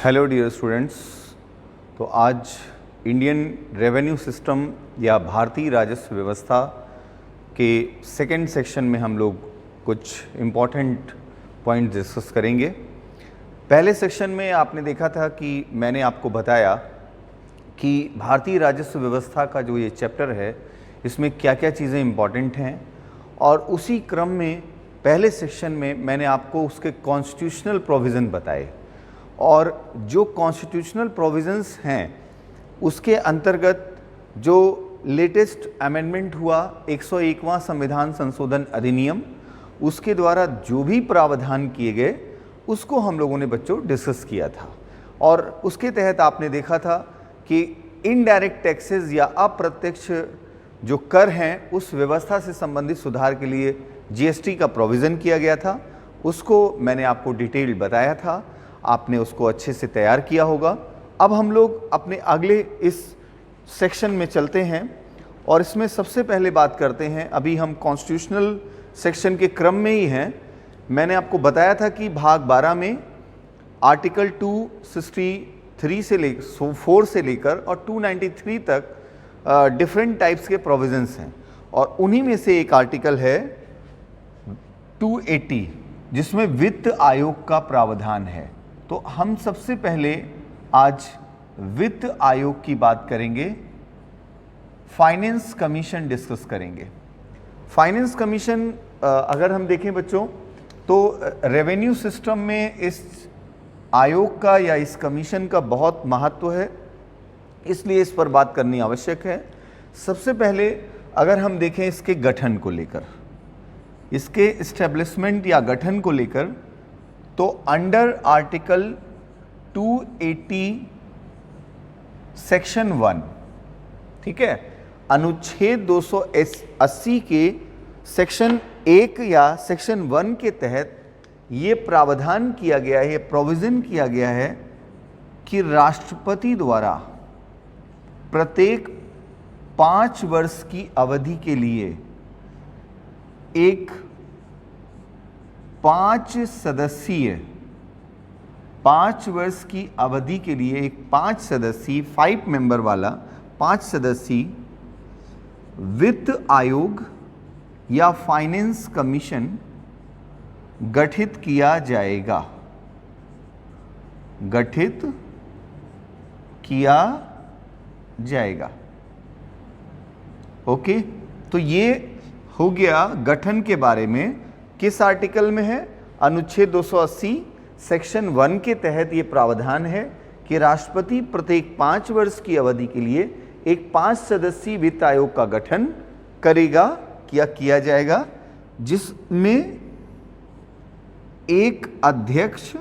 Hello dear students. तो आज Indian revenue system या भारतीय राजस्व व्यवस्था के सेकंड सेक्शन में हम लोग कुछ इम्पॉर्टेंट पॉइंट डिस्कस करेंगे। पहले सेक्शन में आपने देखा था कि मैंने आपको बताया कि भारतीय राजस्व व्यवस्था का जो ये चैप्टर है इसमें क्या क्या चीज़ें इम्पॉर्टेंट हैं, और उसी क्रम में पहले सेक्शन में मैंने आपको उसके कॉन्स्टिट्यूशनल प्रोविज़न बताए, और जो कॉन्स्टिट्यूशनल प्रोविज़न्स हैं उसके अंतर्गत जो लेटेस्ट अमेंडमेंट हुआ 101वां संविधान संशोधन अधिनियम, उसके द्वारा जो भी प्रावधान किए गए उसको हम लोगों ने बच्चों डिस्कस किया था। और उसके तहत आपने देखा था कि इनडायरेक्ट टैक्सेस या अप्रत्यक्ष जो कर हैं उस व्यवस्था से संबंधित सुधार के लिए जीएसटी का प्रोविज़न किया गया था। उसको मैंने आपको डिटेल बताया था, आपने उसको अच्छे से तैयार किया होगा। अब हम लोग अपने अगले इस सेक्शन में चलते हैं और इसमें सबसे पहले बात करते हैं, अभी हम कॉन्स्टिट्यूशनल सेक्शन के क्रम में ही हैं। मैंने आपको बताया था कि भाग 12 में आर्टिकल 263 से लेकर 4 से लेकर और 293 तक डिफरेंट टाइप्स के प्रोविजंस हैं, और उन्हीं में से एक आर्टिकल है 280 जिसमें वित्त आयोग का प्रावधान है। तो हम सबसे पहले आज वित्त आयोग की बात करेंगे, फाइनेंस कमीशन डिस्कस करेंगे। फाइनेंस कमीशन अगर हम देखें बच्चों तो रेवेन्यू सिस्टम में इस आयोग का या इस कमीशन का बहुत महत्व है, इसलिए इस पर बात करनी आवश्यक है। सबसे पहले अगर हम देखें इसके गठन को लेकर, इसके इस्टेब्लिशमेंट या गठन को लेकर, तो अंडर आर्टिकल 280 सेक्शन 1, ठीक है, अनुच्छेद 280 के सेक्शन 1 या सेक्शन 1 के तहत ये प्रावधान किया गया है, ये प्रोविज़न किया गया है कि राष्ट्रपति द्वारा प्रत्येक 5 वर्ष की अवधि के लिए एक 5 वर्ष की अवधि के लिए एक 5 सदस्यीय 5 मेंबर वाला 5 सदस्यीय वित्त आयोग या फाइनेंस कमीशन गठित किया जाएगा, गठित किया जाएगा। ओके, तो ये हो गया गठन के बारे में। किस आर्टिकल में है? अनुच्छेद 280 सेक्शन 1 के तहत ये प्रावधान है कि राष्ट्रपति प्रत्येक 5 वर्ष की अवधि के लिए एक 5 सदस्यीय वित्त आयोग का गठन करेगा, किया जाएगा, जिसमें एक अध्यक्ष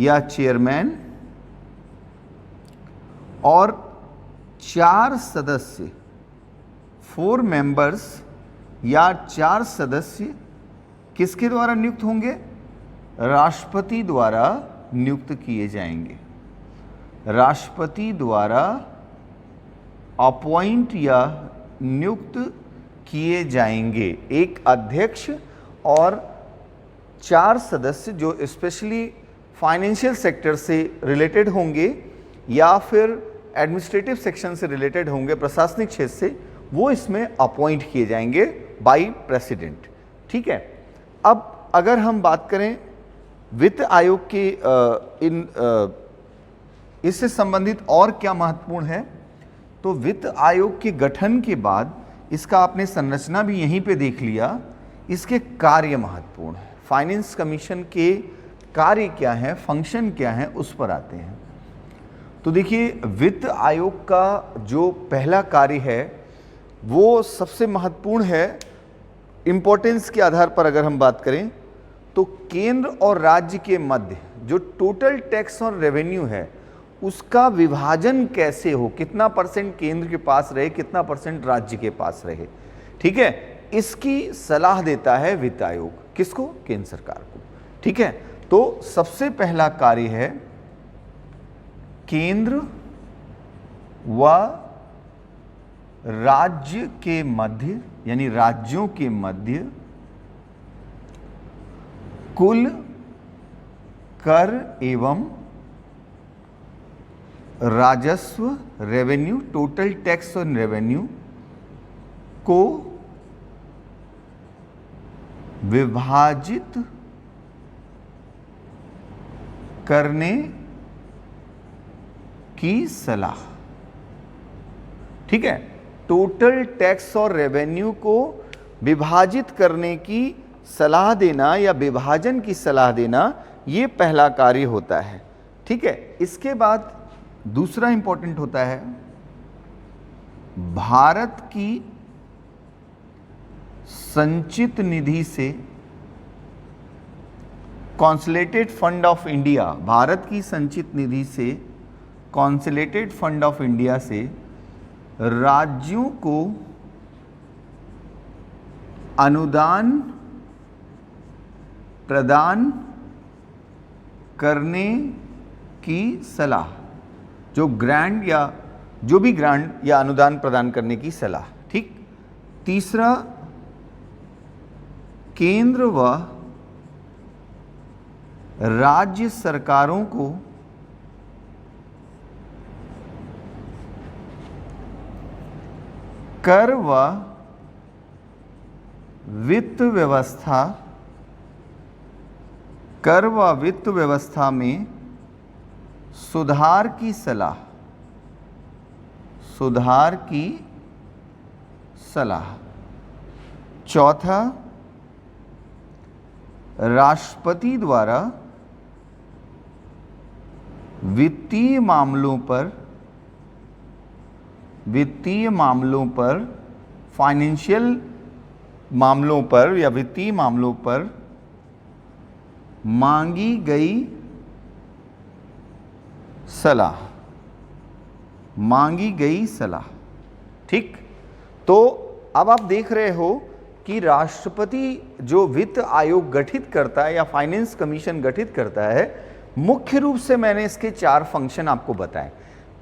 या चेयरमैन और 4 सदस्य 4 मेंबर्स या 4 सदस्य किसके द्वारा नियुक्त होंगे? राष्ट्रपति द्वारा नियुक्त किए जाएंगे। राष्ट्रपति द्वारा अपॉइंट या नियुक्त किए जाएंगे एक अध्यक्ष और 4 सदस्य जो स्पेशली फाइनेंशियल सेक्टर से रिलेटेड होंगे या फिर एडमिनिस्ट्रेटिव सेक्शन से रिलेटेड होंगे, प्रशासनिक क्षेत्र से, वो इसमें अपॉइंट किए जाएंगे बाय प्रेसिडेंट। ठीक है, अब अगर हम बात करें वित्त आयोग के इससे संबंधित और क्या महत्वपूर्ण है, तो वित्त आयोग के गठन के बाद इसका आपने संरचना भी यहीं पे देख लिया, इसके कार्य महत्वपूर्ण है। फाइनेंस कमीशन के कार्य क्या है, फंक्शन क्या है, उस पर आते हैं। तो देखिए, वित्त आयोग का जो पहला कार्य है वो सबसे महत्वपूर्ण है। इम्पोर्टेंस के आधार पर अगर हम बात करें तो केंद्र और राज्य के मध्य जो टोटल टैक्स और रेवेन्यू है उसका विभाजन कैसे हो, कितना % केंद्र के पास रहे, कितना % राज्य के पास रहे, ठीक है, इसकी सलाह देता है वित्त आयोग। किसको? केंद्र सरकार को। ठीक है, तो सबसे पहला कार्य है केंद्र व राज्य के मध्य, यानी राज्यों के मध्य कुल कर एवं राजस्व revenue, total tax on revenue को विभाजित करने की सलाह। ठीक है, टोटल टैक्स और रेवेन्यू को विभाजित करने की सलाह देना या विभाजन की सलाह देना, ये पहला कार्य होता है। ठीक है, इसके बाद दूसरा इंपॉर्टेंट होता है भारत की संचित निधि से, consolidated fund of India, Bharat की संचित निधि से, कॉन्सोलिडेटेड फंड ऑफ इंडिया से राज्यों को अनुदान प्रदान करने की सलाह। जो ग्रांट या जो भी ग्रांट या अनुदान प्रदान करने की सलाह। ठीक। तीसरा, केंद्र व राज्य सरकारों को कर व वित्त व्यवस्था में सुधार की सलाह, चौथा, राष्ट्रपति द्वारा वित्तीय मामलों पर फाइनेंशियल मामलों पर या वित्तीय मामलों पर मांगी गई सलाह। ठीक। तो अब आप देख रहे हो कि राष्ट्रपति जो वित्त आयोग गठित करता है या फाइनेंस कमीशन गठित करता है, मुख्य रूप से मैंने इसके 4 फंक्शन आपको बताए।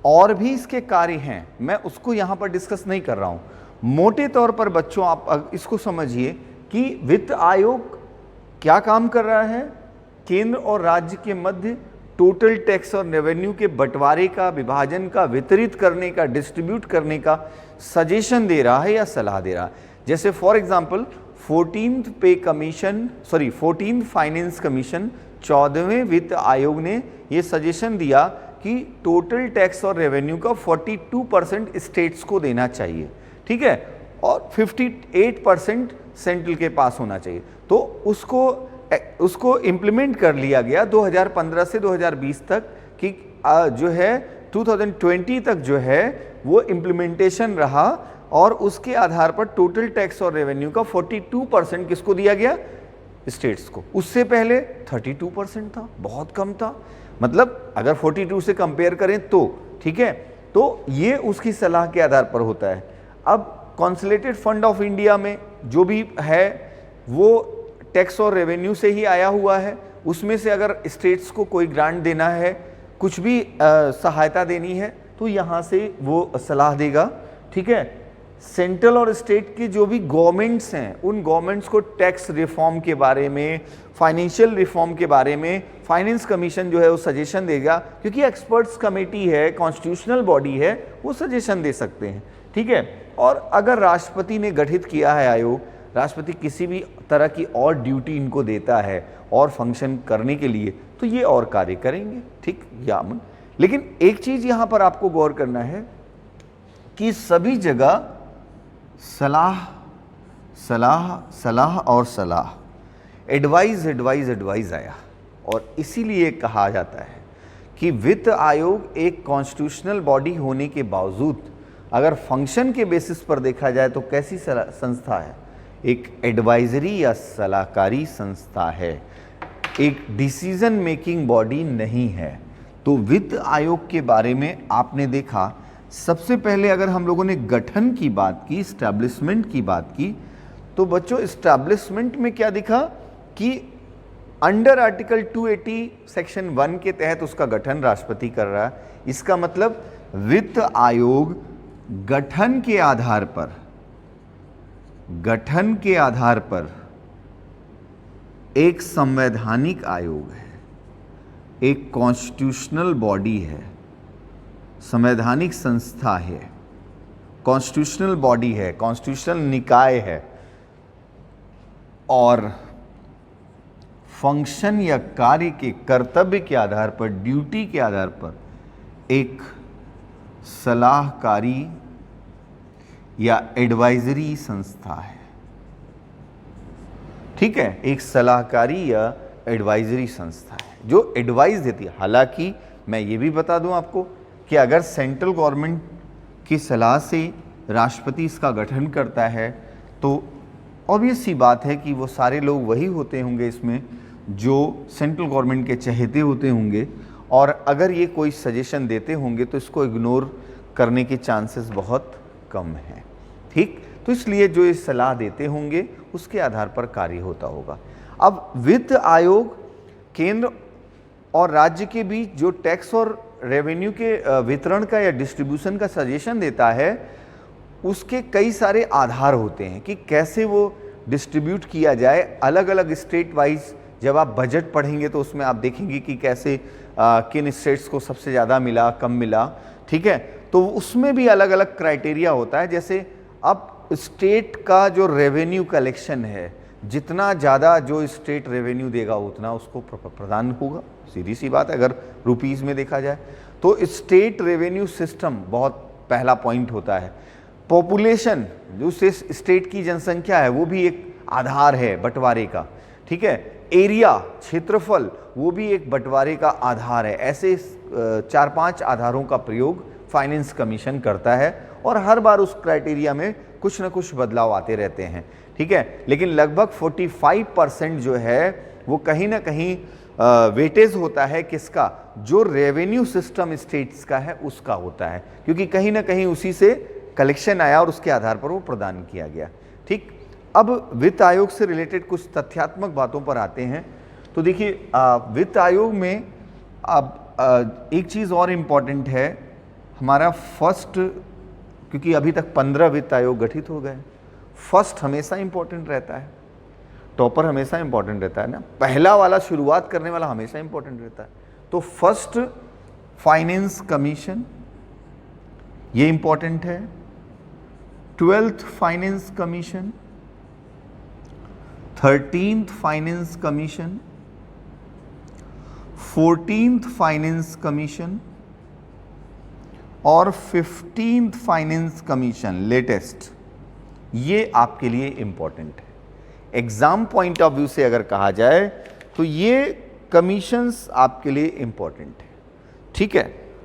और भी इसके कार्य हैं, मैं उसको यहां पर डिस्कस नहीं कर रहा हूं। मोटे तौर पर बच्चों आप इसको समझिए कि वित्त आयोग क्या काम कर रहा है, केंद्र और राज्य के मध्य टोटल टैक्स और रेवेन्यू के बंटवारे का, विभाजन का, वितरित करने का, डिस्ट्रीब्यूट करने का सजेशन दे रहा है या सलाह दे रहा है। जैसे for example 14th finance commission, 14वें वित्त आयोग ने ये सजेशन दिया कि टोटल टैक्स और रेवेन्यू का 42% स्टेट्स को देना चाहिए। ठीक है, और 58% सेंट्रल के पास होना चाहिए। तो उसको इम्प्लीमेंट कर लिया गया 2015 से 2020 तक कि जो है 2020 तक जो है वो इम्प्लीमेंटेशन रहा, और उसके आधार पर टोटल टैक्स और रेवेन्यू का 42% किसको दिया गया, स्टेट्स को। उससे पहले 32% था, बहुत कम था। मतलब अगर 42 से कंपेयर करें तो ठीक है, तो ये उसकी सलाह के आधार पर होता है। अब कॉन्सोलिडेटेड फंड ऑफ इंडिया में जो भी है वो टैक्स और रेवेन्यू से ही आया हुआ है। उसमें से अगर स्टेट्स को कोई ग्रांट देना है, कुछ भी सहायता देनी है, तो यहाँ से वो सलाह देगा। ठीक है, सेंट्रल और स्टेट की जो भी गवर्नमेंट्स हैं, उन गवर्नमेंट्स को टैक्स रिफॉर्म के बारे में, फाइनेंशियल रिफॉर्म के बारे में फाइनेंस कमीशन जो है वो सजेशन देगा, क्योंकि एक्सपर्ट्स कमेटी है, कॉन्स्टिट्यूशनल बॉडी है, वो सजेशन दे सकते हैं। ठीक है, और अगर राष्ट्रपति ने गठित किया है आयोग, राष्ट्रपति किसी भी तरह की और ड्यूटी इनको देता है और फंक्शन करने के लिए, तो ये और कार्य करेंगे। ठीक, यामन। लेकिन एक चीज यहां पर आपको गौर करना है कि सभी जगह सलाह, एडवाइज आया, और इसीलिए कहा जाता है कि वित्त आयोग एक कॉन्स्टिट्यूशनल बॉडी होने के बावजूद अगर फंक्शन के बेसिस पर देखा जाए तो कैसी संस्था है, एक एडवाइजरी या सलाहकारी संस्था है, एक डिसीजन मेकिंग बॉडी नहीं है। तो वित्त आयोग के बारे में आपने देखा, सबसे पहले अगर हम लोगों ने गठन की बात की, इस्टेब्लिशमेंट की बात की, तो बच्चों इस्टेब्लिशमेंट में क्या दिखा कि अंडर आर्टिकल 280 सेक्शन 1 के तहत उसका गठन राष्ट्रपति कर रहा है। इसका मतलब वित्त आयोग गठन के आधार पर एक संवैधानिक आयोग है, एक कॉन्स्टिट्यूशनल बॉडी है, संवैधानिक संस्था है, कॉन्स्टिट्यूशनल बॉडी है, कॉन्स्टिट्यूशनल निकाय है और फंक्शन या कार्य के कर्तव्य के आधार पर, ड्यूटी के आधार पर एक सलाहकारी या एडवाइजरी संस्था है। ठीक है, एक सलाहकारी या एडवाइजरी संस्था है जो एडवाइस देती है। हालांकि मैं ये भी बता दूं आपको कि अगर सेंट्रल गवर्नमेंट की सलाह से राष्ट्रपति इसका गठन करता है तो ऑब्वियस सी बात है कि वो सारे लोग वही होते होंगे इसमें जो सेंट्रल गवर्नमेंट के चहेते होते होंगे, और अगर ये कोई सजेशन देते होंगे तो इसको इग्नोर करने के चांसेस बहुत कम हैं। ठीक, तो इसलिए जो ये सलाह देते होंगे उसके आधार पर कार्य होता होगा। अब वित्त आयोग केंद्र और राज्य के बीच जो टैक्स और रेवेन्यू के वितरण का या डिस्ट्रीब्यूशन का सजेशन देता है, उसके कई सारे आधार होते हैं कि कैसे वो डिस्ट्रीब्यूट किया जाए। अलग अलग स्टेट वाइज जब आप बजट पढ़ेंगे तो उसमें आप देखेंगे कि कैसे किन स्टेट्स को सबसे ज़्यादा मिला, कम मिला। ठीक है, तो उसमें भी अलग अलग क्राइटेरिया होता है। जैसे अब स्टेट का जो रेवेन्यू कलेक्शन है, जितना ज़्यादा जो स्टेट रेवेन्यू देगा उतना उसको प्रदान होगा, सीधी सी बात है। अगर रुपीज़ में देखा जाए तो स्टेट रेवेन्यू सिस्टम बहुत पहला पॉइंट होता है। पॉपुलेशन, जो स्टेट की जनसंख्या है, वो भी एक आधार है बंटवारे का। ठीक है, एरिया, क्षेत्रफल, वो भी एक बंटवारे का आधार है। ऐसे 4-5 आधारों का प्रयोग फाइनेंस कमीशन करता है और हर बार उस क्राइटेरिया में कुछ ना कुछ बदलाव आते रहते हैं। ठीक है, लेकिन लगभग 45% जो है वो कहीं ना कहीं वेटेज होता है किसका, जो रेवेन्यू सिस्टम स्टेट्स का है उसका होता है, क्योंकि कहीं ना कहीं उसी से कलेक्शन आया और उसके आधार पर वो प्रदान किया गया। ठीक, अब वित्त आयोग से रिलेटेड कुछ तथ्यात्मक बातों पर आते हैं। तो देखिए, वित्त आयोग में अब एक चीज़ और इम्पॉर्टेंट है, हमारा फर्स्ट, क्योंकि अभी तक 15 वित्त आयोग गठित हो गए, फर्स्ट हमेशा इम्पॉर्टेंट रहता है, टॉपर हमेशा इम्पॉर्टेंट रहता है ना, पहला वाला शुरुआत करने वाला हमेशा इम्पॉर्टेंट रहता है। तो फर्स्ट फाइनेंस कमीशन, ये इम्पॉर्टेंट है। 12th finance commission, 13th finance commission, 14th finance commission और 15th फाइनेंस कमीशन लेटेस्ट, ये आपके लिए इंपॉर्टेंट है। एग्जाम पॉइंट ऑफ व्यू से अगर कहा जाए तो ये कमीशंस आपके लिए इंपॉर्टेंट है। ठीक है,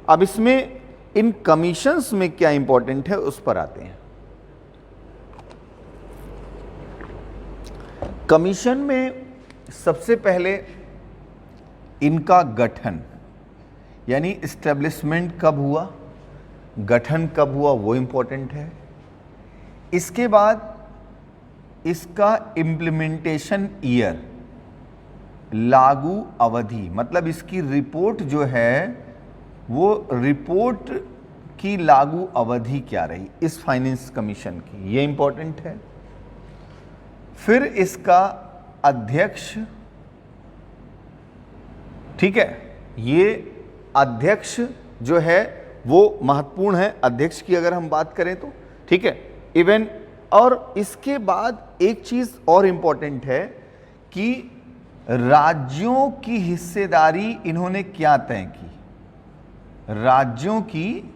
अब इसमें इन कमीशंस में क्या इंपॉर्टेंट है उस पर आते हैं। कमीशन में सबसे पहले इनका गठन, यानी इस्टेब्लिशमेंट कब हुआ, गठन कब हुआ, वो इंपॉर्टेंट है। इसके बाद इसका इम्प्लीमेंटेशन ईयर, लागू अवधि, मतलब इसकी रिपोर्ट जो है वो रिपोर्ट की लागू अवधि क्या रही इस फाइनेंस कमीशन की, ये इंपॉर्टेंट है। फिर इसका अध्यक्ष, ठीक है, ये अध्यक्ष जो है वो महत्वपूर्ण है, अध्यक्ष की अगर हम बात करें तो। ठीक है, इवन, और इसके बाद एक चीज और इंपॉर्टेंट है कि राज्यों की हिस्सेदारी इन्होंने क्या तय की, राज्यों की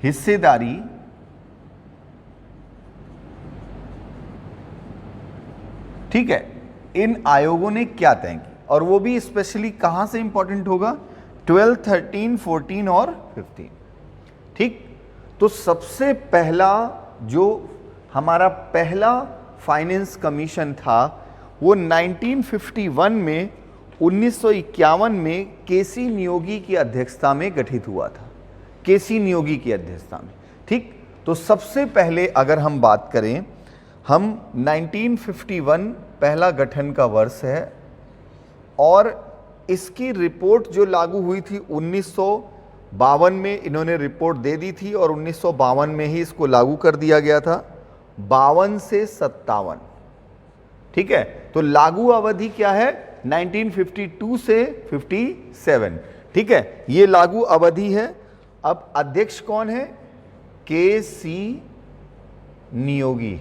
हिस्सेदारी ठीक है इन आयोगों ने क्या तय की, और वो भी स्पेशली कहां से इंपॉर्टेंट होगा, 12, 13, 14 और 15। ठीक, तो सबसे पहला जो हमारा पहला फाइनेंस कमीशन था वो 1951 में 1951 में केसी नियोगी की अध्यक्षता में गठित हुआ था, केसी नियोगी की अध्यक्षता में। ठीक, तो सबसे पहले अगर हम बात करें, हम 1951 पहला गठन का वर्ष है और इसकी रिपोर्ट जो लागू हुई थी 1952 में इन्होंने रिपोर्ट दे दी थी और 1952 में ही इसको लागू कर दिया गया था, 52 से 57। ठीक है, तो लागू अवधि क्या है, 1952 से 57। ठीक है, ये लागू अवधि है। अब अध्यक्ष कौन है? के सी नियोगी,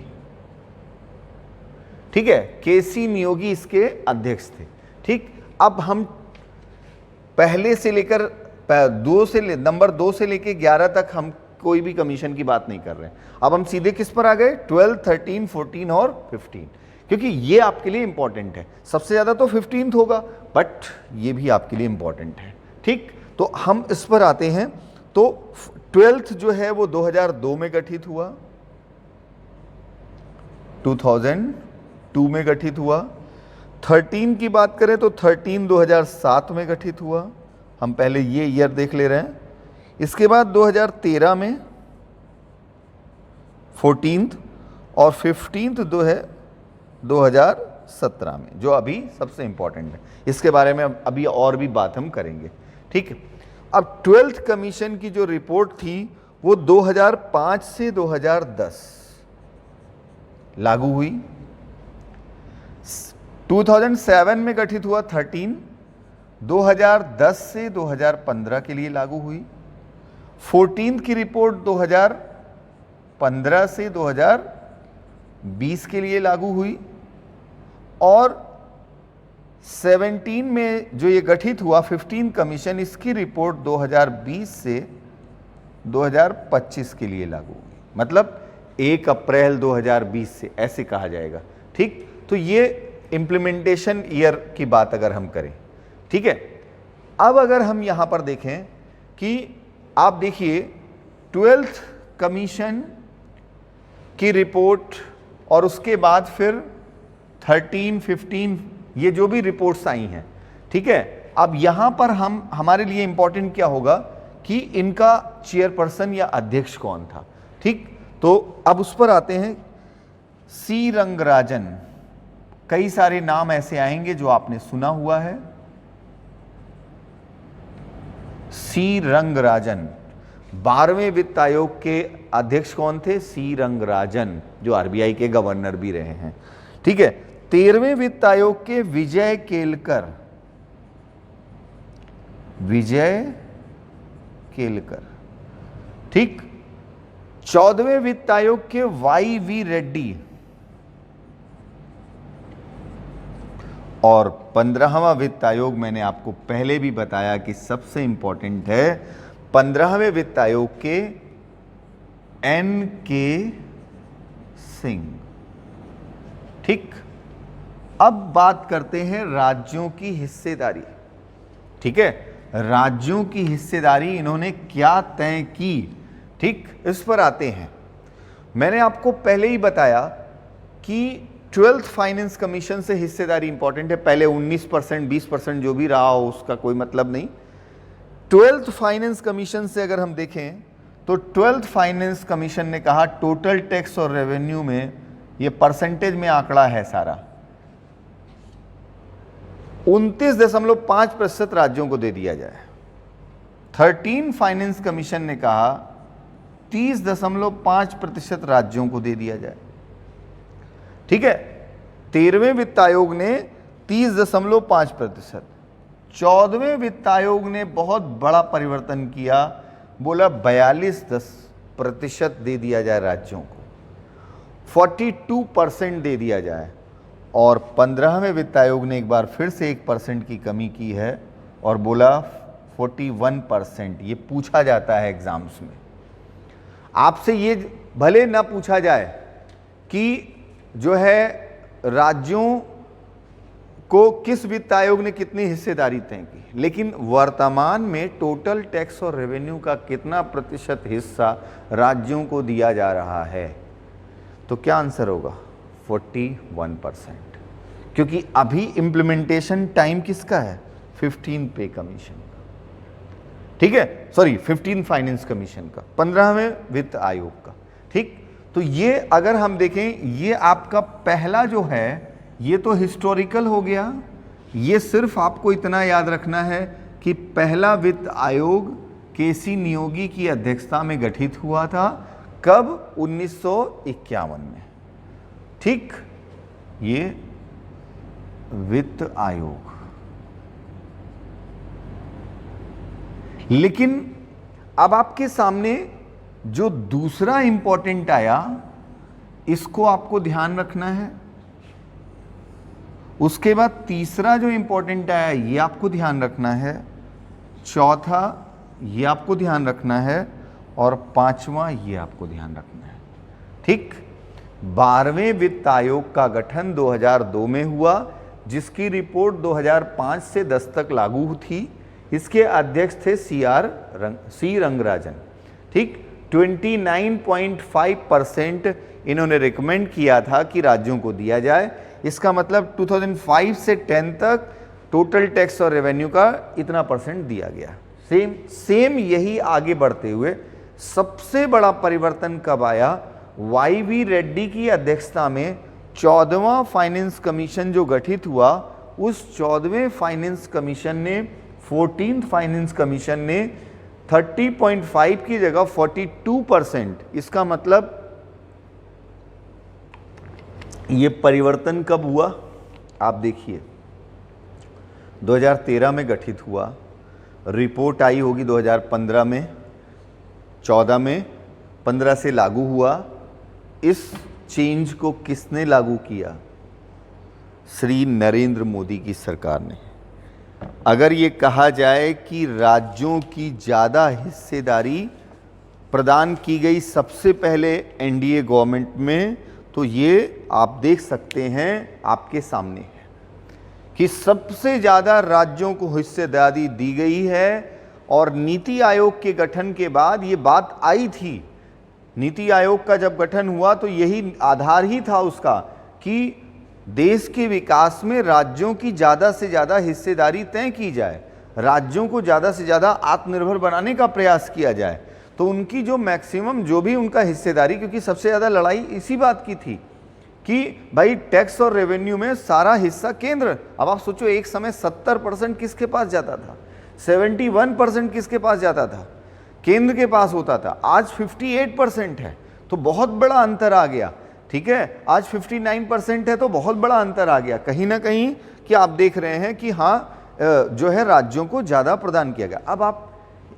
ठीक है, के सी नियोगी इसके अध्यक्ष थे। ठीक, अब हम पहले से लेकर नंबर 2 से लेकर 11 तक हम कोई भी कमीशन की बात नहीं कर रहे हैं। अब हम सीधे किस पर आ गए? 12, 13, 14 और 15, क्योंकि ये आपके लिए इंपॉर्टेंट है। सबसे ज्यादा तो 15th होगा, बट ये भी आपके लिए इंपॉर्टेंट है। ठीक, तो हम इस पर आते हैं। तो 12th जो है वो 2002 में गठित हुआ, 2002 में गठित हुआ। 13 की बात करें तो 13 2007 में गठित हुआ। हम पहले ये ईयर देख ले रहे हैं। इसके बाद 2013 में 14th और 15th जो है 2017 में, जो अभी सबसे इंपॉर्टेंट है। इसके बारे में अभी और भी बात हम करेंगे। ठीक है, अब 12th कमीशन की जो रिपोर्ट थी वो 2005 से 2010 लागू हुई। 2007 में गठित हुआ 13, 2010 से 2015 के लिए लागू हुई। 14th की रिपोर्ट 2015 से 2020 के लिए लागू हुई। और 17 में जो ये गठित हुआ 15 कमीशन, इसकी रिपोर्ट 2020 से 2025 के लिए लागू हुई। मतलब 1 अप्रैल 2020 से, ऐसे कहा जाएगा। ठीक, तो ये इम्प्लीमेंटेशन ईयर की बात अगर हम करें। ठीक है, अब अगर हम यहां पर देखें कि आप देखिए 12th कमीशन की रिपोर्ट और उसके बाद फिर 13, 15 ये जो भी रिपोर्ट्स आई हैं। ठीक है, अब यहां पर हमारे लिए इंपॉर्टेंट क्या होगा कि इनका चेयरपर्सन या अध्यक्ष कौन था। ठीक, तो अब उस पर आते हैं। सी रंगराजन, कई सारे नाम ऐसे आएंगे जो आपने सुना हुआ है। सी रंगराजन, 12वें वित्त आयोग के अध्यक्ष कौन थे? सी रंगराजन, जो आरबीआई के गवर्नर भी रहे हैं। ठीक है, 13वें वित्त आयोग के विजय केलकर, विजय केलकर। ठीक, 14वें वित्त आयोग के वाई वी रेड्डी और 15वां वित्त आयोग मैंने आपको पहले भी बताया कि सबसे इंपॉर्टेंट है 15वें वित्त आयोग के एन के सिंह। ठीक, अब बात करते हैं राज्यों की हिस्सेदारी। ठीक है, राज्यों की हिस्सेदारी इन्होंने क्या तय की। ठीक, इस पर आते हैं। मैंने आपको पहले ही बताया कि 12th फाइनेंस कमीशन से हिस्सेदारी इंपॉर्टेंट है। पहले 19%, 20% जो भी रहा हो उसका कोई मतलब नहीं। 12th फाइनेंस कमीशन से अगर हम देखें तो 12th फाइनेंस कमीशन ने कहा टोटल टैक्स और रेवेन्यू में, ये परसेंटेज में आंकड़ा है सारा, 29.5% राज्यों को दे दिया जाए। 13 फाइनेंस कमीशन ने कहा 30.5% राज्यों को दे दिया जाए। ठीक है, 13वें वित्त आयोग ने 30.5%। 14वें वित्त आयोग ने बहुत बड़ा परिवर्तन किया, बोला 42% दे दिया जाए राज्यों को, 42% दे दिया जाए। और 15वें वित्त आयोग ने एक बार फिर से 1% की कमी की है और बोला 41%। ये पूछा जाता है एग्जाम्स में, आपसे ये भले ना पूछा जाए कि जो है राज्यों को किस वित्त आयोग ने कितनी हिस्सेदारी तय की, लेकिन वर्तमान में टोटल टैक्स और रेवेन्यू का कितना प्रतिशत हिस्सा राज्यों को दिया जा रहा है, तो क्या आंसर होगा? 41%। क्योंकि अभी इंप्लीमेंटेशन टाइम किसका है? 15 पे कमीशन का। ठीक है, सॉरी 15 फाइनेंस कमीशन का, 15वें वित्त आयोग का। ठीक, तो ये अगर हम देखें, ये आपका पहला जो है ये तो हिस्टोरिकल हो गया। ये सिर्फ आपको इतना याद रखना है कि पहला वित्त आयोग केसी नियोगी की अध्यक्षता में गठित हुआ था। कब? 1951 में। ठीक, ये वित्त आयोग। लेकिन अब आपके सामने जो दूसरा इंपॉर्टेंट आया, इसको आपको ध्यान रखना है। उसके बाद तीसरा जो इंपॉर्टेंट आया ये आपको ध्यान रखना है, चौथा ये आपको ध्यान रखना है, और पांचवा ये आपको ध्यान रखना है। ठीक, 12वें वित्त आयोग का गठन 2002 में हुआ, जिसकी रिपोर्ट 2005 से 10 तक लागू थी। इसके अध्यक्ष थे सी रंगराजन। ठीक, 29.5% इन्होंने रिकमेंड किया था कि राज्यों को दिया जाए। इसका मतलब 2005 से 10 तक टोटल टैक्स और रेवेन्यू का इतना परसेंट दिया गया। सेम यही आगे बढ़ते हुए सबसे बड़ा परिवर्तन कब आया? YV रेड्डी की अध्यक्षता में 14वां फाइनेंस कमीशन जो गठित हुआ, उस 14वें फाइनेंस कमीशन ने 14th फाइनेंस कमीशन ने 30.5 की जगह 42%, इसका मतलब ये परिवर्तन कब हुआ? आप देखिए, 2013 में गठित हुआ, रिपोर्ट आई होगी 2015 में, 14 में, 15 से लागू हुआ। इस चेंज को किसने लागू किया? श्री नरेंद्र मोदी की सरकार ने। अगर ये कहा जाए कि राज्यों की ज़्यादा हिस्सेदारी प्रदान की गई सबसे पहले एनडीए गवर्नमेंट में, तो ये आप देख सकते हैं आपके सामने है कि सबसे ज़्यादा राज्यों को हिस्सेदारी दी गई है। और नीति आयोग के गठन के बाद ये बात आई थी, नीति आयोग का जब गठन हुआ तो यही आधार ही था उसका कि देश के विकास में राज्यों की ज़्यादा से ज़्यादा हिस्सेदारी तय की जाए, राज्यों को ज़्यादा से ज़्यादा आत्मनिर्भर बनाने का प्रयास किया जाए। तो उनकी जो मैक्सिमम जो भी उनका हिस्सेदारी, क्योंकि सबसे ज़्यादा लड़ाई इसी बात की थी कि भाई टैक्स और रेवेन्यू में सारा हिस्सा केंद्र। अब आप सोचो, एक समय 70% किसके पास जाता था, 71% किसके पास जाता था? केंद्र के पास होता था। आज 58% है, तो बहुत बड़ा अंतर आ गया। ठीक है, आज 59% है, तो बहुत बड़ा अंतर आ गया कहीं ना कहीं, कि आप देख रहे हैं कि हाँ जो है राज्यों को ज़्यादा प्रदान किया गया। अब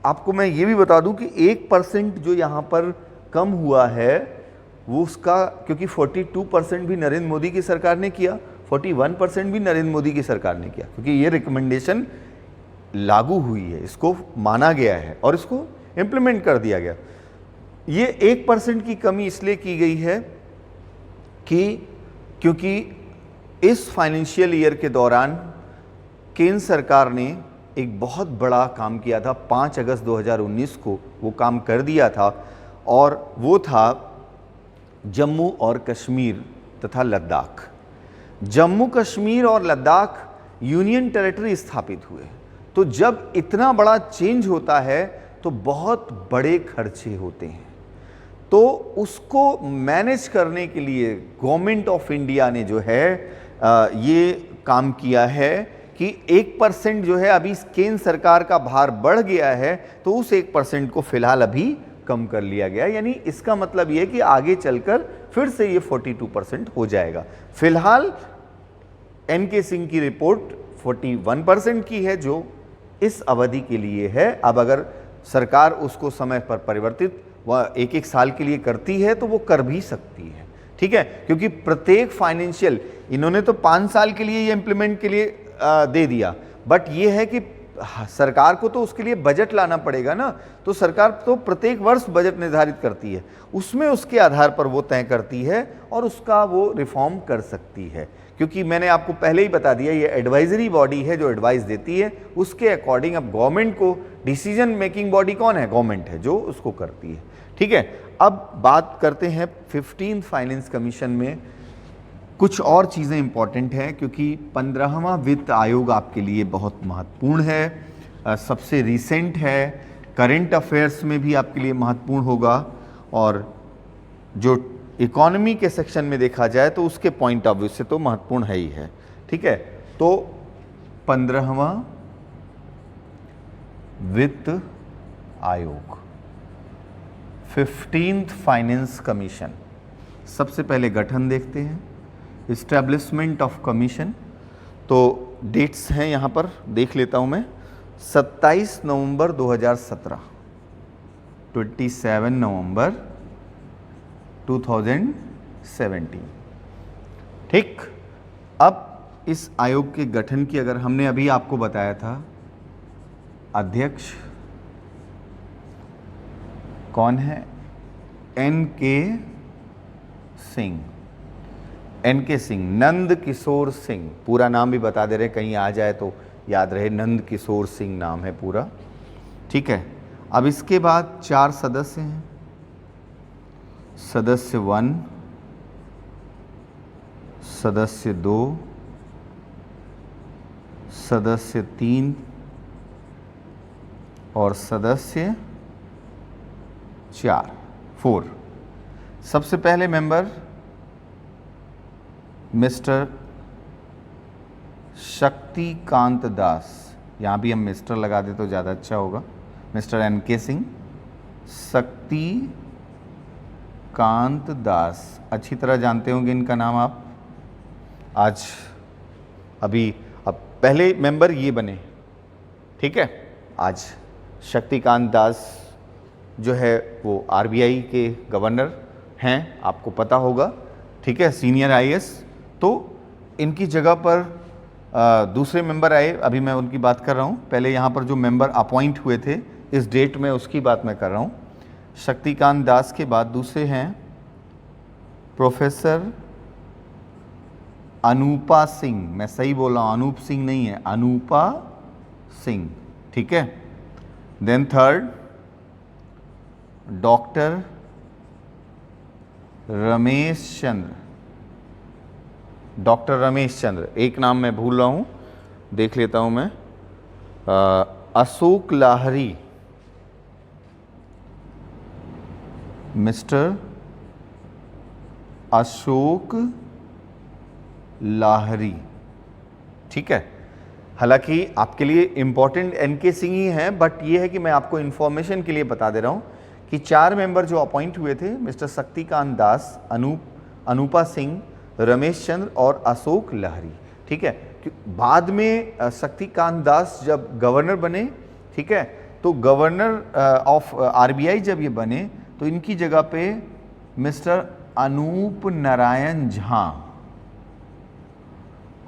आपको मैं ये भी बता दूं कि 1% जो यहाँ पर कम हुआ है वो उसका, क्योंकि 42% भी नरेंद्र मोदी की सरकार ने किया, 41% भी नरेंद्र मोदी की सरकार ने किया, क्योंकि ये रिकमेंडेशन लागू हुई है, इसको माना गया है और इसको इम्प्लीमेंट कर दिया गया। ये 1% की कमी इसलिए की गई है क्योंकि इस फाइनेंशियल ईयर के दौरान केंद्र सरकार ने एक बहुत बड़ा काम किया था। 5 अगस्त 2019 को वो काम कर दिया था, और वो था जम्मू और कश्मीर तथा लद्दाख। जम्मू कश्मीर और लद्दाख यूनियन टेरिटरी स्थापित हुए। तो जब इतना बड़ा चेंज होता है तो बहुत बड़े खर्चे होते हैं, तो उसको मैनेज करने के लिए गवर्नमेंट ऑफ इंडिया ने जो है ये काम किया है कि 1% जो है, अभी केंद्र सरकार का भार बढ़ गया है तो उस 1% को फिलहाल अभी कम कर लिया गया। यानी इसका मतलब ये कि आगे चलकर फिर से ये 42% हो जाएगा। फिलहाल एनके सिंह की रिपोर्ट 41% की है जो इस अवधि के लिए है। अब अगर सरकार उसको समय पर परिवर्तित वह 1-1 साल के लिए करती है तो वो कर भी सकती है। ठीक है, क्योंकि प्रत्येक फाइनेंशियल, इन्होंने तो 5 साल के लिए ये इम्प्लीमेंट के लिए दे दिया, बट ये है कि सरकार को तो उसके लिए बजट लाना पड़ेगा ना, तो सरकार तो प्रत्येक वर्ष बजट निर्धारित करती है, उसमें उसके आधार पर वो तय करती है और उसका वो रिफॉर्म कर सकती है। क्योंकि मैंने आपको पहले ही बता दिया, ये एडवाइजरी बॉडी है जो एडवाइस देती है, उसके अकॉर्डिंग अब गवर्नमेंट को डिसीजन मेकिंग बॉडी कौन है? गवर्नमेंट है जो उसको करती है। ठीक है, अब बात करते हैं 15th फाइनेंस कमीशन में कुछ और चीज़ें इंपॉर्टेंट हैं, क्योंकि 15वां वित्त आयोग आपके लिए बहुत महत्वपूर्ण है, सबसे रिसेंट है, करंट अफेयर्स में भी आपके लिए महत्वपूर्ण होगा, और जो इकोनॉमी के सेक्शन में देखा जाए तो उसके पॉइंट ऑफ व्यू से तो महत्वपूर्ण है ही है। ठीक है, तो 15वां वित्त आयोग, 15th फाइनेंस कमीशन, सबसे पहले गठन देखते हैं, इस्टेब्लिशमेंट ऑफ कमीशन। तो डेट्स हैं यहाँ पर, देख लेता हूँ मैं, 27 नवंबर 2017, 27 नवंबर 2017। ठीक, अब इस आयोग के गठन की अगर हमने अभी आपको बताया था, अध्यक्ष कौन है? एन.के. सिंह। एन.के. सिंह, नंद किशोर सिंह, पूरा नाम भी बता दे रहे, कहीं आ जाए तो याद रहे, नंद किशोर सिंह नाम है पूरा। ठीक है, अब इसके बाद 4 सदस्य हैं। सदस्य 1, सदस्य 2, सदस्य 3 और सदस्य 4। सबसे पहले मेंबर मिस्टर शक्तिकांत दास, यहाँ भी हम मिस्टर लगा दे तो ज़्यादा अच्छा होगा। Mister N K. सिंह, शक्तिकांत दास, अच्छी तरह जानते होंगे इनका नाम आप। आज अभी अब पहले मेंबर ये बने, ठीक है। आज शक्तिकांत दास जो है वो आरबीआई के गवर्नर हैं, आपको पता होगा, ठीक है, सीनियर आईएएस। तो इनकी जगह पर दूसरे मेंबर आए, अभी मैं उनकी बात कर रहा हूँ। पहले यहाँ पर जो मेंबर अपॉइंट हुए थे इस डेट में, उसकी बात मैं कर रहा हूँ। शक्तिकांत दास के बाद दूसरे हैं प्रोफेसर अनूपा सिंह। मैं सही बोल रहा हूँ, अनूप सिंह नहीं है, अनूपा सिंह, ठीक है। Then third doctor Ramesh Chandra. Doctor Ramesh Chandra, एक नाम मैं भूल रहा हूँ, देख लेता हूँ मैं। अशोक लाहरी, मिस्टर अशोक लाहरी, ठीक है। हालांकि आपके लिए इंपॉर्टेंट एन.के. सिंह ही हैं, बट ये है कि मैं आपको इंफॉर्मेशन के लिए बता दे रहा हूँ कि 4 मेंबर जो अपॉइंट हुए थे, मिस्टर शक्तिकांत दास, अनूपा सिंह, रमेश चंद्र और अशोक लाहरी, ठीक है। बाद में शक्तिकांत दास जब गवर्नर बने, ठीक है, तो गवर्नर ऑफ आरबीआई जब ये बने तो इनकी जगह पे मिस्टर अनूप नारायण झा,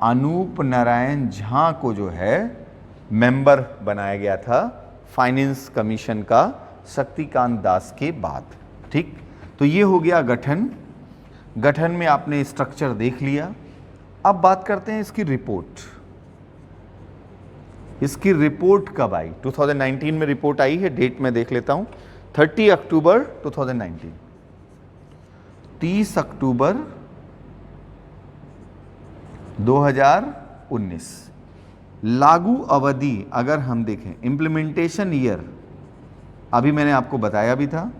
अनूप नारायण झा को जो है मेंबर बनाया गया था फाइनेंस कमीशन का शक्तिकांत दास के बाद, ठीक। तो ये हो गया गठन। गठन में आपने स्ट्रक्चर देख लिया। अब बात करते हैं इसकी रिपोर्ट। इसकी रिपोर्ट कब आई? 2019 में रिपोर्ट आई है, डेट में देख लेता हूं, 30 अक्टूबर 2019। 30 अक्टूबर 2019। लागू अवधि अगर हम देखें, इम्प्लीमेंटेशन ईयर अभी मैंने आपको बताया भी था,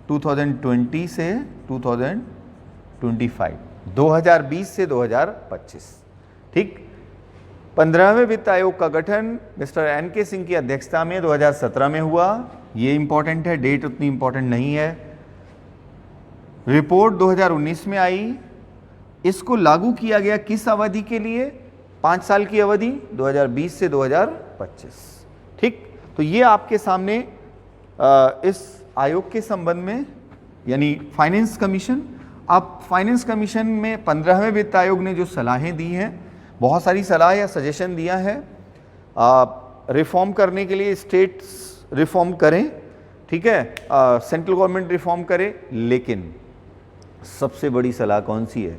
2020 से 2025, 2020 से 2025, ठीक। 15वें वित्त आयोग का गठन मिस्टर एन.के. सिंह की अध्यक्षता में 2017 में हुआ। ये इंपॉर्टेंट है, डेट उतनी इंपॉर्टेंट नहीं है। रिपोर्ट 2019 में आई। इसको लागू किया गया किस अवधि के लिए? 5 साल की अवधि, 2020 से 2025, ठीक। तो ये आपके सामने इस आयोग के संबंध में, यानी फाइनेंस कमीशन। अब फाइनेंस कमीशन में 15वें वित्त आयोग ने जो सलाहें दी हैं, बहुत सारी सलाह या सजेशन दिया है, रिफॉर्म करने के लिए स्टेट्स रिफॉर्म करें, ठीक है, सेंट्रल गवर्नमेंट रिफॉर्म करे, लेकिन सबसे बड़ी सलाह कौन सी है?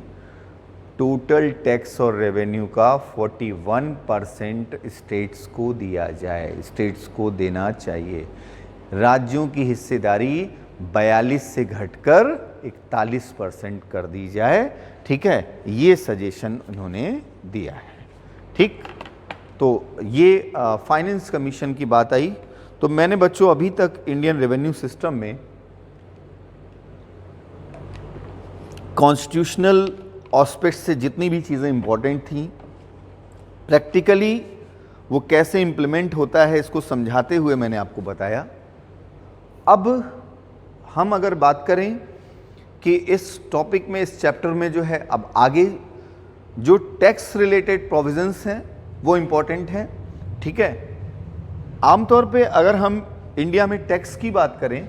टोटल टैक्स और रेवेन्यू का 41% स्टेट्स को दिया जाए, स्टेट्स को देना चाहिए। राज्यों की हिस्सेदारी 42 से घटकर 41% कर दी जाए, ठीक है। ये सजेशन उन्होंने दिया है, ठीक। तो ये फाइनेंस कमीशन की बात आई। तो मैंने बच्चों अभी तक इंडियन रेवेन्यू सिस्टम में कॉन्स्टिट्यूशनल एस्पेक्ट से जितनी भी चीज़ें इंपॉर्टेंट थी, प्रैक्टिकली वो कैसे इम्प्लीमेंट होता है इसको समझाते हुए मैंने आपको बताया। अब हम अगर बात करें कि इस टॉपिक में, इस चैप्टर में जो है, अब आगे जो टैक्स रिलेटेड प्रोविजंस हैं वो इम्पॉर्टेंट हैं, ठीक है। आमतौर पे अगर हम इंडिया में टैक्स की बात करें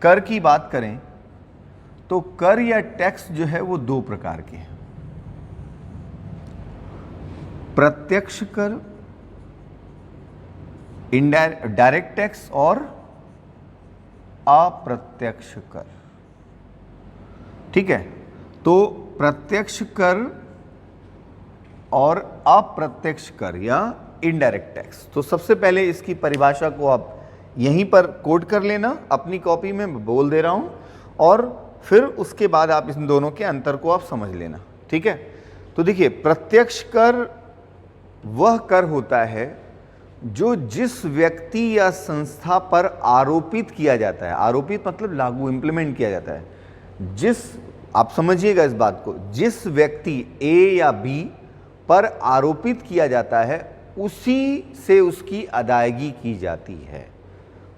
कर की बात करें तो कर या टैक्स जो है वो दो प्रकार के हैं, प्रत्यक्ष कर डायरेक्ट टैक्स और अप्रत्यक्ष कर। ठीक है, तो प्रत्यक्ष कर और अप्रत्यक्ष कर या इनडायरेक्ट टैक्स। तो सबसे पहले इसकी परिभाषा को आप यहीं पर कोड कर लेना, अपनी कॉपी में बोल दे रहा हूं, और फिर उसके बाद आप इन दोनों के अंतर को आप समझ लेना। ठीक है, तो देखिए, प्रत्यक्ष कर वह कर होता है जो जिस व्यक्ति या संस्था पर आरोपित किया जाता है, आरोपित मतलब लागू, इंप्लीमेंट किया जाता है, जिस, आप समझिएगा इस बात को, जिस व्यक्ति ए या बी पर आरोपित किया जाता है उसी से उसकी अदायगी की जाती है,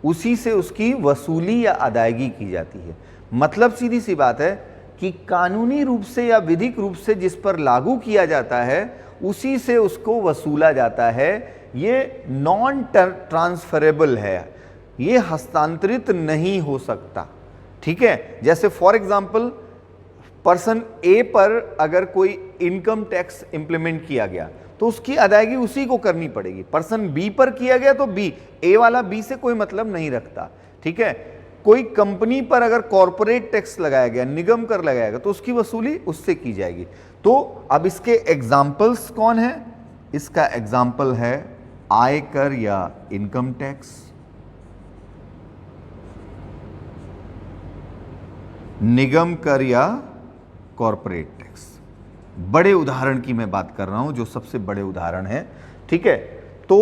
उसी से उसकी वसूली या अदायगी की जाती है। मतलब सीधी सी बात है कि कानूनी रूप से या विधिक रूप से जिस पर लागू किया जाता है उसी से उसको वसूला जाता है। ये नॉन ट्रांसफरेबल है, ये हस्तांतरित नहीं हो सकता। ठीक है, जैसे फॉर एग्जाम्पल पर्सन ए पर अगर कोई इनकम टैक्स इंप्लीमेंट किया गया तो उसकी अदायगी उसी को करनी पड़ेगी। पर्सन बी पर किया गया तो बी, ए वाला बी से कोई मतलब नहीं रखता। ठीक है, कोई कंपनी पर अगर कॉर्पोरेट टैक्स लगाया गया, निगम कर लगाया गया, तो उसकी वसूली उससे की जाएगी। तो अब इसके एग्जाम्पल्स कौन है? इसका एग्जाम्पल है आयकर या इनकम टैक्स, निगम कर या कॉर्पोरेट टैक्स। बड़े उदाहरण की मैं बात कर रहा हूं, जो सबसे बड़े उदाहरण है। ठीक है, तो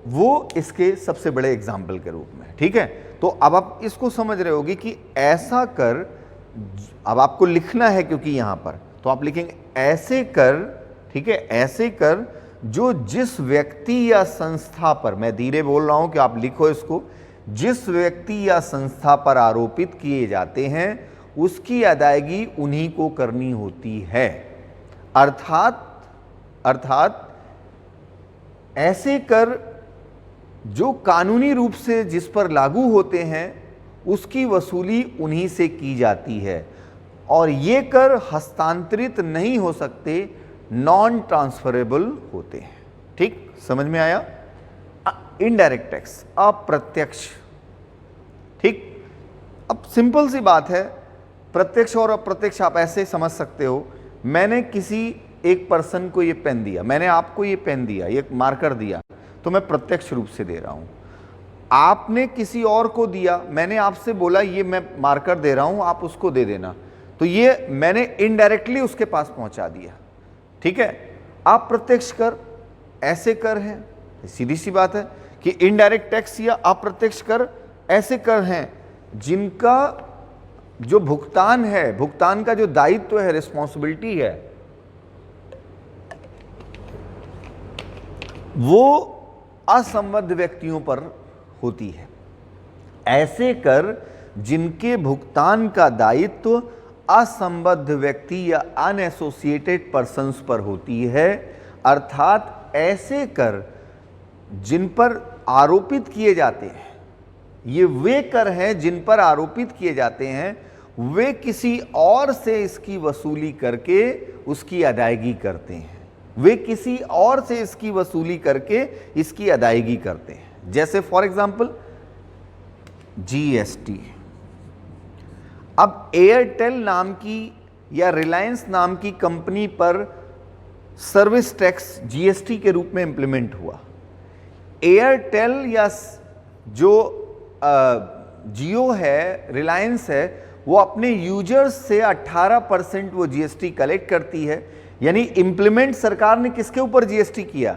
वो इसके सबसे बड़े एग्जाम्पल के रूप में। ठीक है, तो अब आप इसको समझ रहे होगे कि ऐसा कर, अब आपको लिखना है क्योंकि यहां पर, तो आप लिखेंगे ऐसे कर। ठीक है, ऐसे कर जो जिस व्यक्ति या संस्था पर, मैं धीरे बोल रहा हूं कि आप लिखो इसको, जिस व्यक्ति या संस्था पर आरोपित किए जाते हैं उसकी अदायगी उन्हीं को करनी होती है। अर्थात ऐसे कर जो कानूनी रूप से जिस पर लागू होते हैं उसकी वसूली उन्हीं से की जाती है, और ये कर हस्तांतरित नहीं हो सकते, नॉन ट्रांसफरेबल होते हैं। ठीक, समझ में आया? इनडायरेक्ट टैक्स, अप्रत्यक्ष। ठीक, अब सिंपल सी बात है, प्रत्यक्ष और अप्रत्यक्ष आप ऐसे समझ सकते हो। मैंने किसी एक पर्सन को ये पेन दिया, मैंने आपको ये पेन दिया, ये मार्कर दिया, तो मैं प्रत्यक्ष रूप से दे रहा हूं। आपने किसी और को दिया, मैंने आपसे बोला ये मैं मार्कर दे रहा हूं, आप उसको दे देना, तो ये मैंने इनडायरेक्टली उसके पास पहुंचा दिया। ठीक है, अप्रत्यक्ष कर ऐसे कर है, सीधी सी बात है कि इनडायरेक्ट टैक्स या अप्रत्यक्ष कर ऐसे कर हैं जिनका जो भुगतान है, भुगतान का जो दायित्व है, रिस्पॉन्सिबिलिटी है, वो असंबद्ध व्यक्तियों पर होती है। ऐसे कर जिनके भुगतान का दायित्व असंबद्ध व्यक्ति या अनएसोसिएटेड पर्सन्स पर होती है, अर्थात ऐसे कर जिन पर आरोपित किए जाते हैं, ये वे कर हैं जिन पर आरोपित किए जाते हैं, वे किसी और से इसकी वसूली करके उसकी अदायगी करते हैं, वे किसी और से इसकी वसूली करके इसकी अदायगी करते हैं। जैसे फॉर एग्जांपल जीएसटी। अब एयरटेल नाम की या रिलायंस नाम की कंपनी पर सर्विस टैक्स जीएसटी के रूप में इंप्लीमेंट हुआ। एयरटेल या जो जियो है, रिलायंस है, वो अपने यूजर्स से 18% वो जीएसटी कलेक्ट करती है। यानी इंप्लीमेंट सरकार ने किसके ऊपर जीएसटी किया?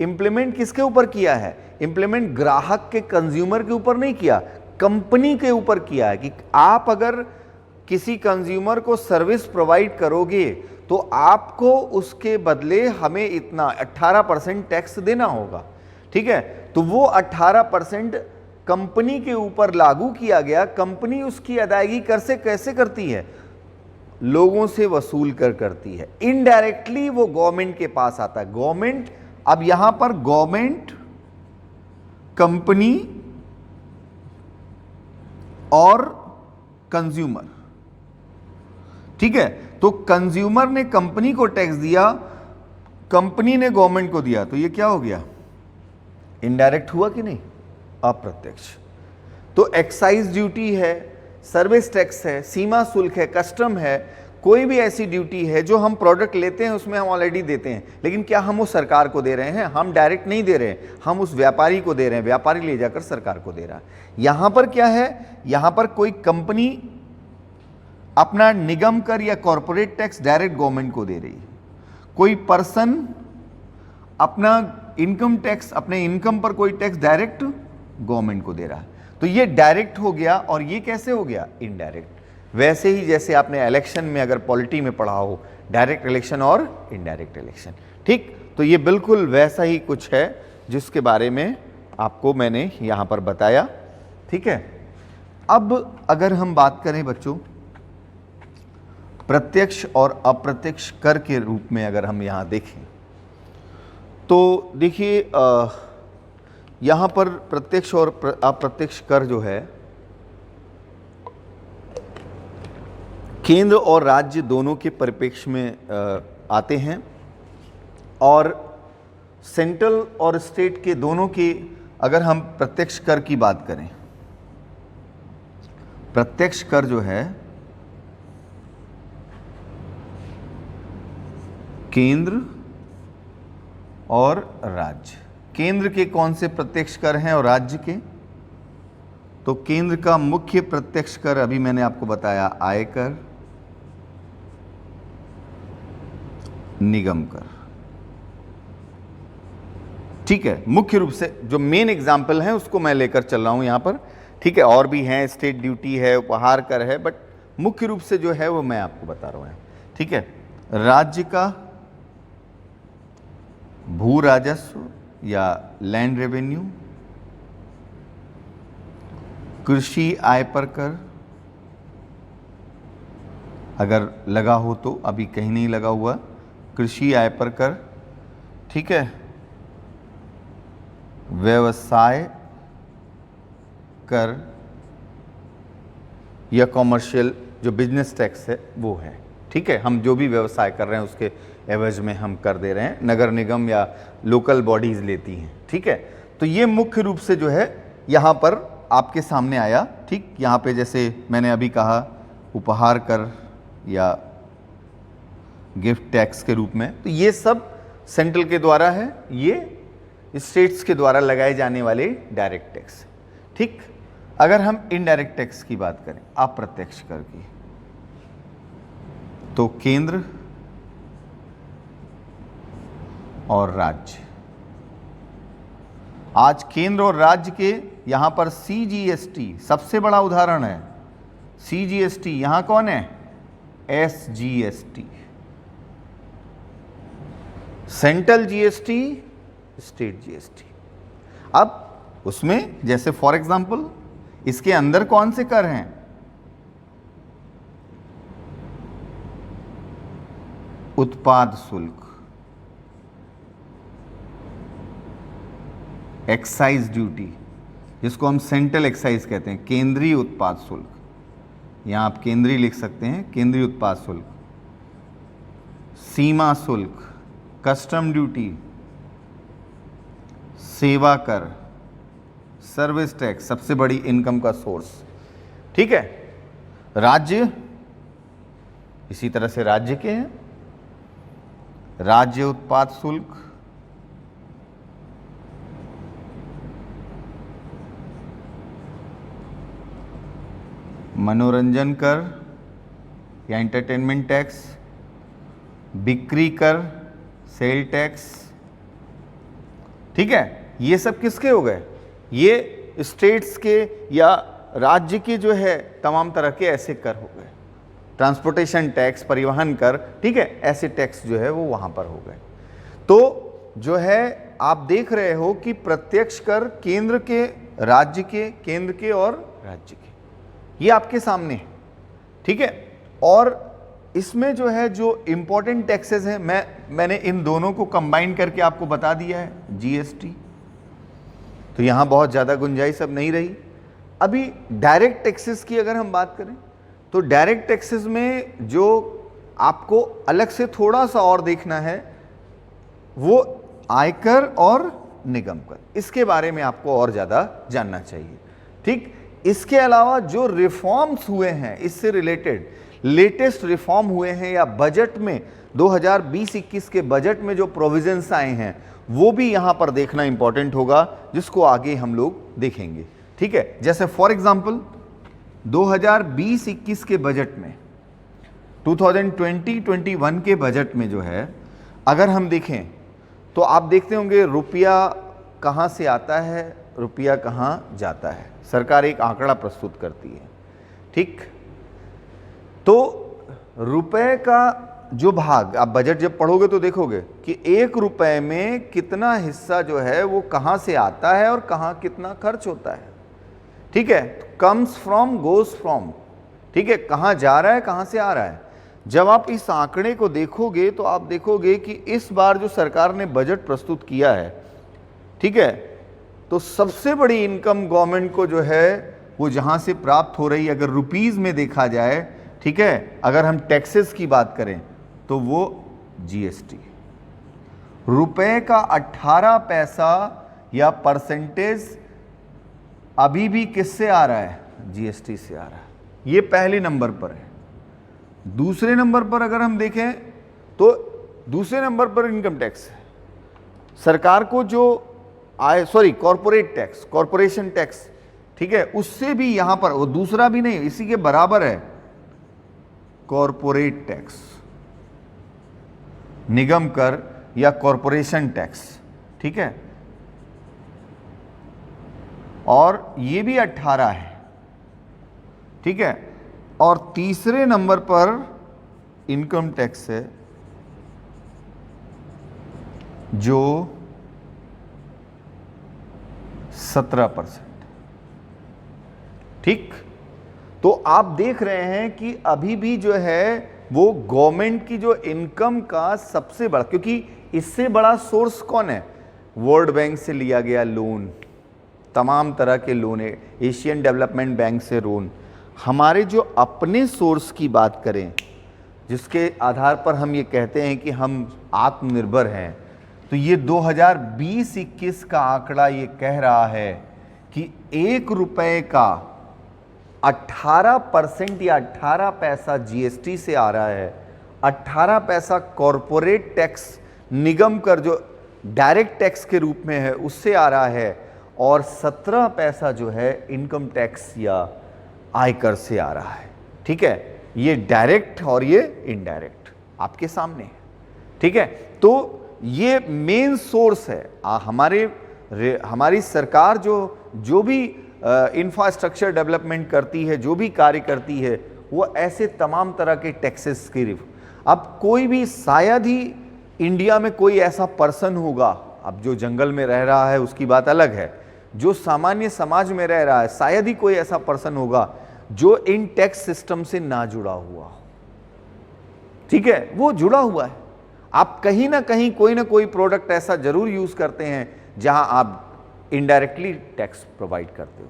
इंप्लीमेंट किसके ऊपर किया है? इंप्लीमेंट ग्राहक के, कंज्यूमर के ऊपर नहीं किया, कंपनी के ऊपर किया है कि आप अगर किसी कंज्यूमर को सर्विस प्रोवाइड करोगे तो आपको उसके बदले हमें इतना 18% टैक्स देना होगा। ठीक है, तो वो 18% कंपनी के ऊपर लागू किया गया। कंपनी उसकी अदायगी कैसे करती है? लोगों से वसूल कर करती है। इनडायरेक्टली वो गवर्नमेंट के पास आता है। गवर्नमेंट, अब यहां पर गवर्नमेंट, कंपनी और कंज्यूमर। ठीक है, तो कंज्यूमर ने कंपनी को टैक्स दिया, कंपनी ने गवर्नमेंट को दिया, तो ये क्या हो गया? इनडायरेक्ट हुआ कि नहीं? अप्रत्यक्ष। तो एक्साइज ड्यूटी है, सर्विस टैक्स है, सीमा शुल्क है, कस्टम है, कोई भी ऐसी ड्यूटी है जो हम प्रोडक्ट लेते हैं उसमें हम ऑलरेडी देते हैं, लेकिन क्या हम वो सरकार को दे रहे हैं? हम डायरेक्ट नहीं दे रहे हैं, हम उस व्यापारी को दे रहे हैं, व्यापारी ले जाकर सरकार को दे रहा है। यहां पर क्या है? यहां पर कोई कंपनी अपना निगम कर या कॉरपोरेट टैक्स डायरेक्ट गवर्नमेंट को दे रही है, कोई पर्सन अपना इनकम टैक्स, अपने इनकम पर कोई टैक्स डायरेक्ट गवर्नमेंट को दे रहा है। तो ये डायरेक्ट हो गया, और ये कैसे हो गया? इनडायरेक्ट। वैसे ही जैसे आपने इलेक्शन में अगर पॉलिटी में पढ़ा हो, डायरेक्ट इलेक्शन और इनडायरेक्ट इलेक्शन। ठीक, तो ये बिल्कुल वैसा ही कुछ है जिसके बारे में आपको मैंने यहां पर बताया। ठीक है, अब अगर हम बात करें बच्चों प्रत्यक्ष और अप्रत्यक्ष कर के रूप में, अगर हम यहां देखें तो देखिए यहां पर प्रत्यक्ष और अप्रत्यक्ष कर जो है केंद्र और राज्य दोनों के परिप्रेक्ष्य में आते हैं, और सेंट्रल और स्टेट के दोनों के, अगर हम प्रत्यक्ष कर की बात करें, प्रत्यक्ष कर जो है केंद्र और राज्य, केंद्र के कौन से प्रत्यक्ष कर हैं और राज्य के? तो केंद्र का मुख्य प्रत्यक्ष कर अभी मैंने आपको बताया, आयकर, निगम कर। ठीक है, मुख्य रूप से जो मेन एग्जाम्पल है उसको मैं लेकर चल रहा हूं यहां पर। ठीक है, और भी हैं, स्टेट ड्यूटी है, उपहार कर है, बट मुख्य रूप से जो है वो मैं आपको बता रहा हूं। ठीक है, राज्य का भू राजस्व या लैंड रेवेन्यू, कृषि आय पर कर, अगर लगा हो तो, अभी कहीं नहीं लगा हुआ, कृषि आय पर कर। ठीक है, व्यवसाय कर या कॉमर्शियल जो बिजनेस टैक्स है वो है। ठीक है, हम जो भी व्यवसाय कर रहे हैं उसके एवज में हम कर दे रहे हैं, नगर निगम या लोकल बॉडीज लेती हैं। ठीक है, तो ये मुख्य रूप से जो है यहाँ पर आपके सामने आया। ठीक, यहाँ पे जैसे मैंने अभी कहा उपहार कर या गिफ्ट टैक्स के रूप में, तो ये सब सेंट्रल के द्वारा है, ये स्टेट्स के द्वारा लगाए जाने वाले डायरेक्ट टैक्स। ठीक, अगर हम इनडायरेक्ट टैक्स की बात करें, अप्रत्यक्ष कर की, तो केंद्र और राज्य, आज केंद्र और राज्य के यहां पर सीजीएसटी सबसे बड़ा उदाहरण है। सीजीएसटी यहां कौन है? SGST, central GST, state GST. अब उसमें जैसे फॉर एग्जांपल इसके अंदर कौन से कर हैं? उत्पाद शुल्क, एक्साइज ड्यूटी, जिसको हम सेंट्रल एक्साइज कहते हैं, केंद्रीय उत्पाद शुल्क, यहां आप केंद्रीय लिख सकते हैं, केंद्रीय उत्पाद शुल्क, सीमा शुल्क, कस्टम ड्यूटी, सेवा कर, सर्विस टैक्स, सबसे बड़ी इनकम का सोर्स। ठीक है, राज्य इसी तरह से राज्य के हैं, राज्य उत्पाद शुल्क, मनोरंजन कर या एंटरटेनमेंट टैक्स, बिक्री कर, सेल टैक्स। ठीक है, ये सब किसके हो गए? ये स्टेट्स के या राज्य के जो है तमाम तरह के ऐसे कर हो गए। ट्रांसपोर्टेशन टैक्स, परिवहन कर, ठीक है, ऐसे टैक्स जो है वो वहां पर हो गए। तो जो है आप देख रहे हो कि प्रत्यक्ष कर केंद्र के, राज्य के, केंद्र के और राज्य के, ये आपके सामने है। ठीक है, और इसमें जो है जो इंपॉर्टेंट टैक्सेस हैं, मैंने इन दोनों को कंबाइन करके आपको बता दिया है, जीएसटी। तो यहां बहुत ज्यादा गुंजाइश अब नहीं रही। अभी डायरेक्ट टैक्सेस की अगर हम बात करें, तो डायरेक्ट टैक्सेस में जो आपको अलग से थोड़ा सा और देखना है वो आयकर और निगम कर, इसके बारे में आपको और ज़्यादा जानना चाहिए। ठीक, इसके अलावा जो रिफॉर्म्स हुए हैं, इससे रिलेटेड लेटेस्ट रिफॉर्म हुए हैं या बजट में 2020-21 के बजट में जो प्रोविजंस आए हैं वो भी यहां पर देखना इंपॉर्टेंट होगा, जिसको आगे हम लोग देखेंगे। ठीक है, जैसे फॉर एग्जांपल 2020-21 के बजट में 2020-21 के बजट में जो है अगर हम देखें तो आप देखते होंगे रुपया कहाँ से आता है, रुपया कहाँ जाता है, सरकार एक आंकड़ा प्रस्तुत करती है। ठीक, तो रुपए का जो भाग आप बजट जब पढ़ोगे तो देखोगे कि 1 रुपए में कितना हिस्सा जो है वो कहाँ से आता है और कहाँ कितना खर्च होता है। ठीक है, कम्स फ्रॉम गोज फ्रॉम, ठीक है, कहाँ जा रहा है कहाँ से आ रहा है। जब आप इस आंकड़े को देखोगे तो आप देखोगे कि इस बार जो सरकार ने बजट प्रस्तुत किया है, ठीक है, तो सबसे बड़ी इनकम गवर्नमेंट को जो है वो जहां से प्राप्त हो रही है, अगर रुपीस में देखा जाए, ठीक है, अगर हम टैक्सेस की बात करें तो वो जीएसटी, रुपए का 18 पैसा या परसेंटेज अभी भी किससे आ रहा है, जीएसटी से आ रहा है। ये पहले नंबर पर है। दूसरे नंबर पर अगर हम देखें तो दूसरे नंबर पर इनकम टैक्स है। सरकार को जो आय, sorry, corporate tax, corporation tax, ठीक है, उससे भी यहां पर वो दूसरा भी नहीं, इसी के बराबर है कॉरपोरेट टैक्स, निगम कर या कॉरपोरेशन टैक्स। ठीक है, और ये भी 18 है। ठीक है, और तीसरे नंबर पर इनकम टैक्स है जो 17%। ठीक, तो आप देख रहे हैं कि अभी भी जो है वो गवर्नमेंट की जो इनकम का सबसे बड़ा, क्योंकि इससे बड़ा सोर्स कौन है, वर्ल्ड बैंक से लिया गया लोन, तमाम तरह के लोन है, एशियन डेवलपमेंट बैंक से लोन। हमारे जो अपने सोर्स की बात करें, जिसके आधार पर हम ये कहते हैं कि हम आत्मनिर्भर हैं, तो ये 2020-21 का आंकड़ा ये कह रहा है कि 1 रुपए का 18% या 18 पैसा जीएसटी से आ रहा है, 18 पैसा कॉरपोरेट टैक्स, निगम कर जो डायरेक्ट टैक्स के रूप में है उससे आ रहा है, और 17 पैसा जो है इनकम टैक्स या आयकर से आ रहा है। ठीक है, ये डायरेक्ट और ये इनडायरेक्ट आपके सामने है। ठीक है, तो ये मेन सोर्स है। हमारी सरकार जो भी इंफ्रास्ट्रक्चर डेवलपमेंट करती है, जो भी कार्य करती है, वो ऐसे तमाम तरह के टैक्सेस की। अब कोई भी, शायद ही इंडिया में कोई ऐसा पर्सन होगा, अब जो जंगल में रह रहा है उसकी बात अलग है, जो सामान्य समाज में रह रहा है, शायद ही कोई ऐसा पर्सन होगा जो इन टैक्स सिस्टम से ना जुड़ा हुआ। ठीक है, वो जुड़ा हुआ है। आप कहीं ना कहीं कोई ना कोई प्रोडक्ट ऐसा जरूर यूज करते हैं जहां आप इनडायरेक्टली टैक्स प्रोवाइड करते हो।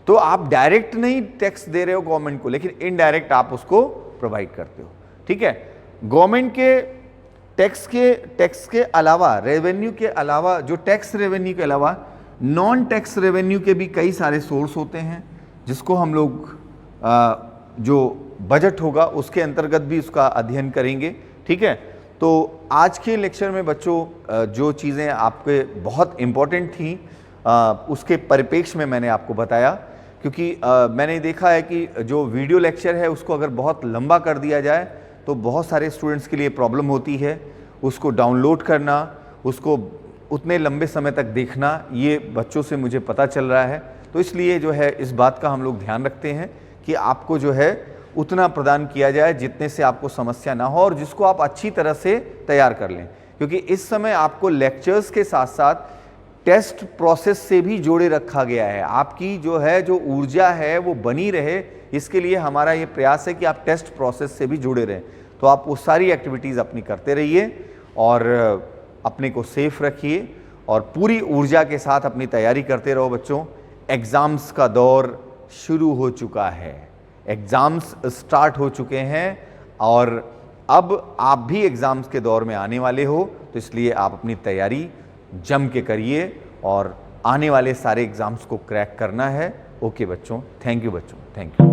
तो आप डायरेक्ट नहीं टैक्स दे रहे हो गवर्नमेंट को, लेकिन इनडायरेक्ट आप उसको प्रोवाइड करते हो। ठीक है, गवर्नमेंट के टैक्स के अलावा, रेवेन्यू के अलावा, जो टैक्स रेवेन्यू के अलावा नॉन टैक्स रेवेन्यू के भी कई सारे सोर्स होते हैं, जिसको हम लोग जो बजट होगा उसके अंतर्गत भी उसका अध्ययन करेंगे। ठीक है, तो आज के लेक्चर में बच्चों जो चीज़ें आपके बहुत इम्पोर्टेंट थी उसके परिप्रेक्ष्य में मैंने आपको बताया, क्योंकि मैंने देखा है कि जो वीडियो लेक्चर है उसको अगर बहुत लंबा कर दिया जाए तो बहुत सारे स्टूडेंट्स के लिए प्रॉब्लम होती है। उसको डाउनलोड करना, उसको उतने लंबे समय तक देखना, ये बच्चों से मुझे पता चल रहा है। तो इसलिए जो है इस बात का हम लोग ध्यान रखते हैं कि आपको जो है उतना प्रदान किया जाए जितने से आपको समस्या ना हो और जिसको आप अच्छी तरह से तैयार कर लें, क्योंकि इस समय आपको लेक्चर्स के साथ साथ टेस्ट प्रोसेस से भी जोड़े रखा गया है। आपकी जो ऊर्जा है वो बनी रहे, इसके लिए हमारा ये प्रयास है कि आप टेस्ट प्रोसेस से भी जुड़े रहें। तो आप वो सारी एक्टिविटीज़ अपनी करते रहिए और अपने को सेफ रखिए और पूरी ऊर्जा के साथ अपनी तैयारी करते रहो बच्चों। एग्ज़ाम्स का दौर शुरू हो चुका है, एग्ज़ाम्स स्टार्ट हो चुके हैं और अब आप भी एग्ज़ाम्स के दौर में आने वाले हो, तो इसलिए आप अपनी तैयारी जम के करिए और आने वाले सारे एग्ज़ाम्स को क्रैक करना है। ओके बच्चों, थैंक यू बच्चों, थैंक यू।